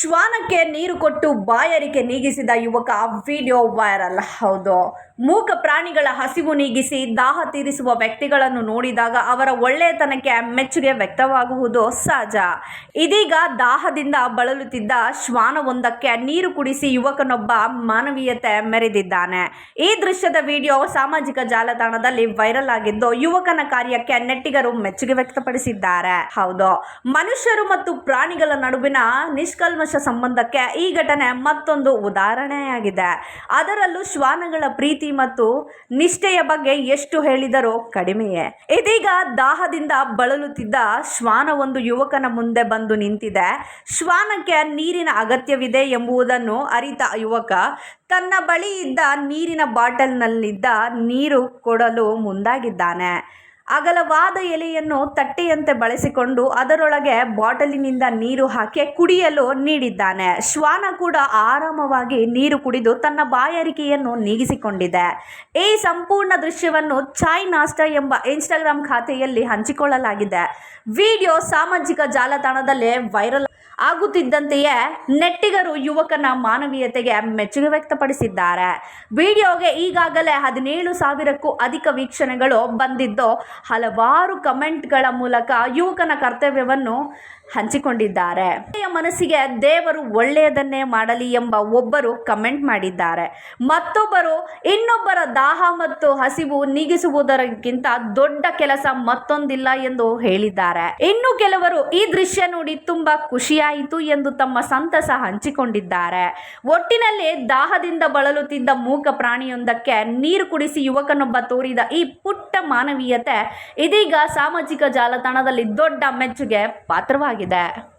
ಶ್ವಾನಕ್ಕೆ ನೀರು ಕೊಟ್ಟು ಬಾಯಾರಿಕೆ ನೀಗಿಸಿದ ಯುವಕ ವಿಡಿಯೋ ವೈರಲ್. ಹೌದು, ಮೂಕ ಪ್ರಾಣಿಗಳ ಹಸಿವು ನೀಗಿಸಿ ದಾಹ ತೀರಿಸುವ ವ್ಯಕ್ತಿಗಳನ್ನು ನೋಡಿದಾಗ ಅವರ ಒಳ್ಳೆಯತನಕ್ಕೆ ಮೆಚ್ಚುಗೆ ವ್ಯಕ್ತವಾಗುವುದು ಸಹಜ. ಇದೀಗ ದಾಹದಿಂದ ಬಳಲುತ್ತಿದ್ದ ಶ್ವಾನವೊಂದಕ್ಕೆ ನೀರು ಕುಡಿಸಿ ಯುವಕನೊಬ್ಬ ಮಾನವೀಯತೆ ಮೆರೆದಿದ್ದಾನೆ. ಈ ದೃಶ್ಯದ ವಿಡಿಯೋ ಸಾಮಾಜಿಕ ಜಾಲತಾಣದಲ್ಲಿ ವೈರಲ್ ಆಗಿದ್ದು, ಯುವಕನ ಕಾರ್ಯಕ್ಕೆ ನೆಟ್ಟಿಗರು ಮೆಚ್ಚುಗೆ ವ್ಯಕ್ತಪಡಿಸಿದ್ದಾರೆ. ಹೌದು, ಮನುಷ್ಯರು ಮತ್ತು ಪ್ರಾಣಿಗಳ ನಡುವಿನ ನಿಷ್ಕಲ್ಮಶ ಸಂಬಂಧಕ್ಕೆ ಈ ಘಟನೆ ಮತ್ತೊಂದು ಉದಾಹರಣೆಯಾಗಿದೆ. ಅದರಲ್ಲೂ ಶ್ವಾನಗಳ ಪ್ರೀತಿ ಮತ್ತು ನಿಷ್ಠೆಯ ಬಗ್ಗೆ ಎಷ್ಟು ಹೇಳಿದರೂ ಕಡಿಮೆಯೇ. ಇದೀಗ ದಾಹದಿಂದ ಬಳಲುತ್ತಿದ್ದ ಶ್ವಾನ ಒಂದು ಯುವಕನ ಮುಂದೆ ಬಂದು ನಿಂತಿದೆ. ಶ್ವಾನಕ್ಕೆ ನೀರಿನ ಅಗತ್ಯವಿದೆ ಎಂಬುದನ್ನು ಅರಿತ ಯುವಕ ತನ್ನ ಬಳಿ ಇದ್ದ ನೀರಿನ ಬಾಟಲ್ನಲ್ಲಿದ್ದ ನೀರು ಕೊಡಲು ಮುಂದಾಗಿದ್ದಾನೆ. ಅಗಲವಾದ ಎಲೆಯನ್ನು ತಟ್ಟೆಯಂತೆ ಬಳಸಿಕೊಂಡು ಅದರೊಳಗೆ ಬಾಟಲಿನಿಂದ ನೀರು ಹಾಕಿ ಕುಡಿಯಲು ನೀಡಿದ್ದಾನೆ. ಶ್ವಾನ ಕೂಡ ಆರಾಮವಾಗಿ ನೀರು ಕುಡಿದು ತನ್ನ ಬಾಯಾರಿಕೆಯನ್ನು ನೀಗಿಸಿಕೊಂಡಿದೆ. ಈ ಸಂಪೂರ್ಣ ದೃಶ್ಯವನ್ನು ಚಾಯ್ ನಾಷ್ಟಾ ಎಂಬ ಇನ್ಸ್ಟಾಗ್ರಾಮ್ ಖಾತೆಯಲ್ಲಿ ಹಂಚಿಕೊಳ್ಳಲಾಗಿದೆ. ವಿಡಿಯೋ ಸಾಮಾಜಿಕ ಜಾಲತಾಣದಲ್ಲಿ ವೈರಲ್ ಆಗುತ್ತಿದ್ದಂತೆಯೇ ನೆಟ್ಟಿಗರು ಯುವಕನ ಮಾನವೀಯತೆಗೆ ಮೆಚ್ಚುಗೆ ವ್ಯಕ್ತಪಡಿಸಿದ್ದಾರೆ. ವಿಡಿಯೋಗೆ ಈಗಾಗಲೇ 17,000ಕ್ಕೂ ಅಧಿಕ ವೀಕ್ಷಣೆಗಳು ಬಂದಿದ್ದು, ಹಲವಾರು ಕಮೆಂಟ್ಗಳ ಮೂಲಕ ಯುವಕನ ಕರ್ತವ್ಯವನ್ನು ಹಂಚಿಕೊಂಡಿದ್ದಾರೆ. ಮನಸ್ಸಿಗೆ ದೇವರು ಒಳ್ಳೆಯದನ್ನೇ ಮಾಡಲಿ ಎಂಬ ಒಬ್ಬರು ಕಮೆಂಟ್ ಮಾಡಿದ್ದಾರೆ. ಮತ್ತೊಬ್ಬರು, ಇನ್ನೊಬ್ಬರ ದಾಹ ಮತ್ತು ಹಸಿವು ನೀಗಿಸುವುದಕ್ಕಿಂತ ದೊಡ್ಡ ಕೆಲಸ ಮತ್ತೊಂದಿಲ್ಲ ಎಂದು ಹೇಳಿದ್ದಾರೆ. ಇನ್ನು ಕೆಲವರು ಈ ದೃಶ್ಯ ನೋಡಿ ತುಂಬಾ ಖುಷಿಯಾಯಿತು ಎಂದು ತಮ್ಮ ಸಂತಸ ಹಂಚಿಕೊಂಡಿದ್ದಾರೆ. ಒಟ್ಟಿನಲ್ಲಿ ದಾಹದಿಂದ ಬಳಲುತ್ತಿದ್ದ ಮೂಕ ಪ್ರಾಣಿಯೊಂದಕ್ಕೆ ನೀರು ಕುಡಿಸಿ ಯುವಕನೊಬ್ಬ ತೋರಿದ ಈ ಪುಟ್ಟ ಮಾನವೀಯತೆ ಇದೀಗ ಸಾಮಾಜಿಕ ಜಾಲತಾಣದಲ್ಲಿ ದೊಡ್ಡ ಮೆಚ್ಚುಗೆ ಪಾತ್ರವಾಗಿದೆ.